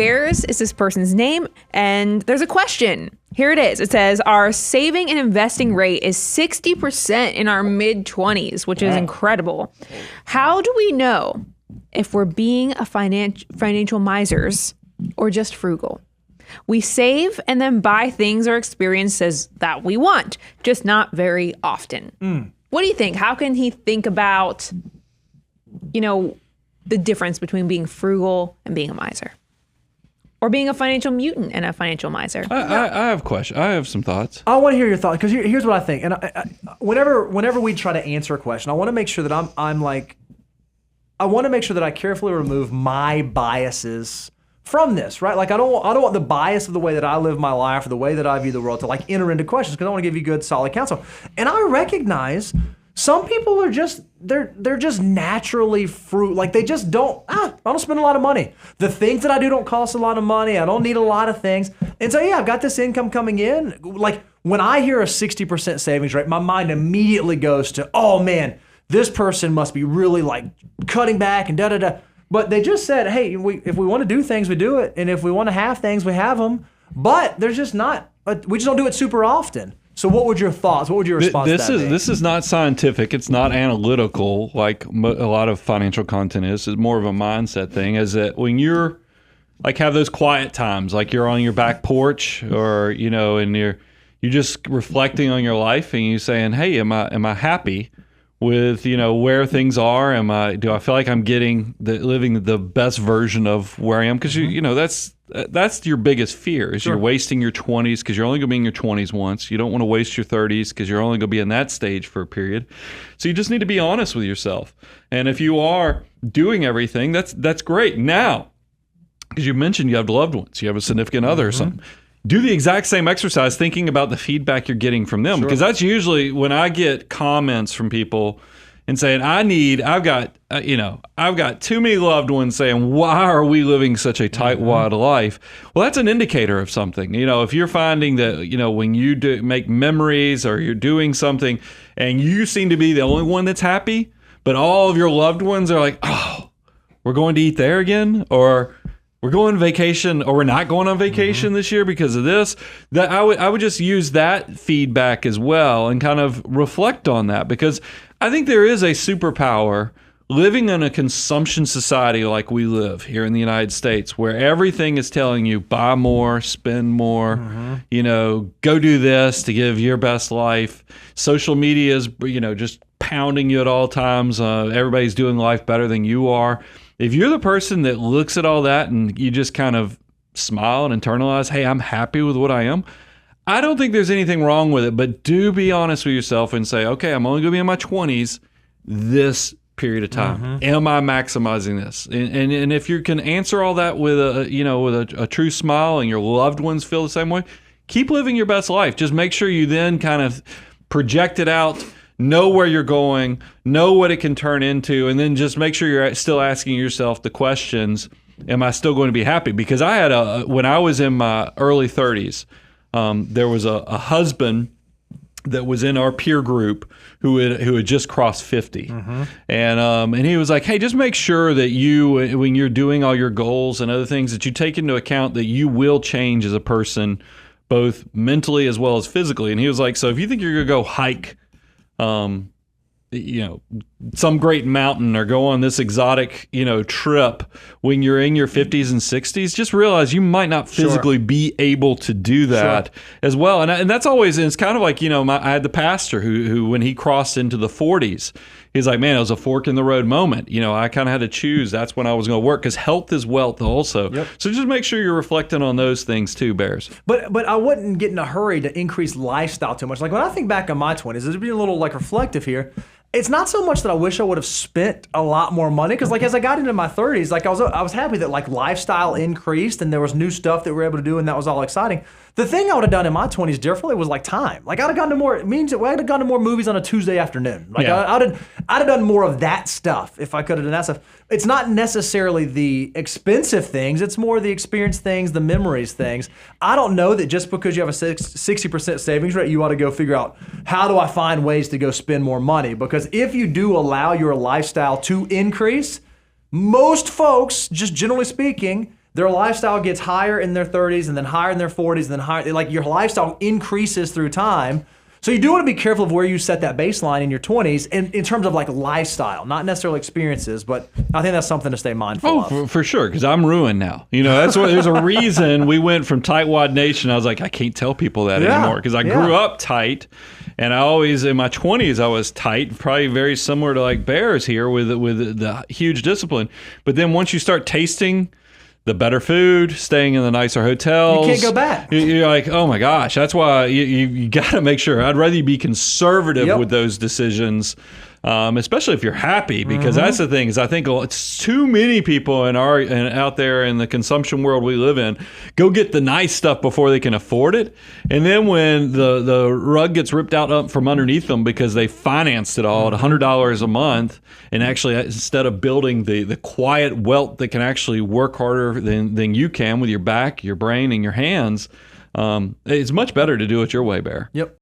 Bears is this person's name, and there's a question. Here it is. It says, our saving and investing rate is 60% in our mid-20s, which is incredible. How do we know if we're being a financial misers or just frugal? We save and then buy things or experiences that we want, just not very often. What do you think? How can he think about, the difference between being frugal and being a miser? Or being a financial mutant and a financial miser? I have questions. I have some thoughts. I want to hear your thoughts, because here's what I think. And whenever we try to answer a question, I want to make sure that I want to make sure that I carefully remove my biases from this, right? Like I don't want the bias of the way that I live my life or the way that I view the world to like enter into questions, because I want to give you good, solid counsel. And I recognize some people are just they're just naturally like they just don't. I don't spend a lot of money. The things that I do don't cost a lot of money. I don't need a lot of things. And so I've got this income coming in. Like when I hear a 60% savings rate, my mind immediately goes to, oh man, this person must be really like cutting back and da-da-da. But they just said, hey, if we want to do things, we do it. And if we want to have things, we have them. But there's just we just don't do it super often. So what would your thoughts, what would your response to that be? This is not scientific. It's not analytical like a lot of financial content is. It's more of a mindset thing, is that when you're like have those quiet times, like you're on your back porch or, and you're just reflecting on your life and you're saying, hey, am I happy with, where things are? Do I feel like I'm living the best version of where I am? Because that's your biggest fear is You're wasting your 20s, because you're only going to be in your 20s once. You don't want to waste your 30s because you're only going to be in that stage for a period. So you just need to be honest with yourself. And if you are doing everything, that's great. Now, because you mentioned you have loved ones, you have a significant other or something. Do the exact same exercise thinking about the feedback you're getting from them. Because that's usually when I get comments from people and saying, I've got too many loved ones saying, why are we living such a tight-wad life? Well, that's an indicator of something. If you're finding that, when you make memories or you're doing something and you seem to be the only one that's happy, but all of your loved ones are like, oh, we're going to eat there again? Or we're going on vacation, or we're not going on vacation this year because of this. That I would just use that feedback as well and kind of reflect on that, because I think there is a superpower living in a consumption society like we live here in the United States, where everything is telling you buy more, spend more, go do this to give your best life. Social media is, just pounding you at all times. Everybody's doing life better than you are. If you're the person that looks at all that and you just kind of smile and internalize, hey, I'm happy with what I am, I don't think there's anything wrong with it. But do be honest with yourself and say, okay, I'm only going to be in my 20s this period of time. Am I maximizing this? And if you can answer all that with a true smile and your loved ones feel the same way, keep living your best life. Just make sure you then kind of project it out, know where you're going, know what it can turn into, and then just make sure you're still asking yourself the questions, am I still going to be happy? Because I had when I was in my early 30s, there was a husband that was in our peer group who had just crossed 50. And he was like, hey, just make sure that you, when you're doing all your goals and other things, that you take into account that you will change as a person, both mentally as well as physically. And he was like, so if you think you're going to go hike some great mountain or go on this exotic, trip when you're in your 50s and 60s, just realize you might not physically be able to do that as well. And that's always, and it's kind of like, I had the pastor who when he crossed into the 40s, he's like, man, it was a fork in the road moment. I kind of had to choose. That's when I was going to work, because health is wealth also. So just make sure you're reflecting on those things too, Bears. But I wouldn't get in a hurry to increase lifestyle too much. Like when I think back on my 20s, it's being a little like reflective here. It's not so much that I wish I would have spent a lot more money, because like as I got into my 30s, like I was happy that like lifestyle increased and there was new stuff that we were able to do, and that was all exciting. The thing I would have done in my 20s differently was like time. Like I'd have gone to more. It means that I'd have gone to more movies on a Tuesday afternoon. Like I'd have done more of that stuff if I could have done that stuff. It's not necessarily the expensive things. It's more the experience things, the memories things. I don't know that just because you have a 60% savings rate, you ought to go figure out how do I find ways to go spend more money. Because if you do allow your lifestyle to increase, most folks, just generally speaking, their lifestyle gets higher in their 30s and then higher in their 40s and then higher. Like your lifestyle increases through time. So you do want to be careful of where you set that baseline in your 20s in terms of like lifestyle, not necessarily experiences, but I think that's something to stay mindful of. For sure, because I'm ruined now. You know, that's what. There's a reason we went from tightwad nation. I was like, I can't tell people that anymore because I grew up tight, and I always in my 20s I was tight, probably very similar to like Bears here with the huge discipline. But then once you start tasting the better food, staying in the nicer hotels. You can't go back. You're like, oh my gosh. That's why you got to make sure. I'd rather you be conservative with those decisions, especially if you're happy, because that's the thing is I think it's too many people out there in the consumption world we live in go get the nice stuff before they can afford it. And then when the rug gets ripped out from underneath them because they financed it all at $100 a month, and actually instead of building the quiet wealth that can actually work harder than you can with your back, your brain, and your hands, it's much better to do it your way, Bear. Yep.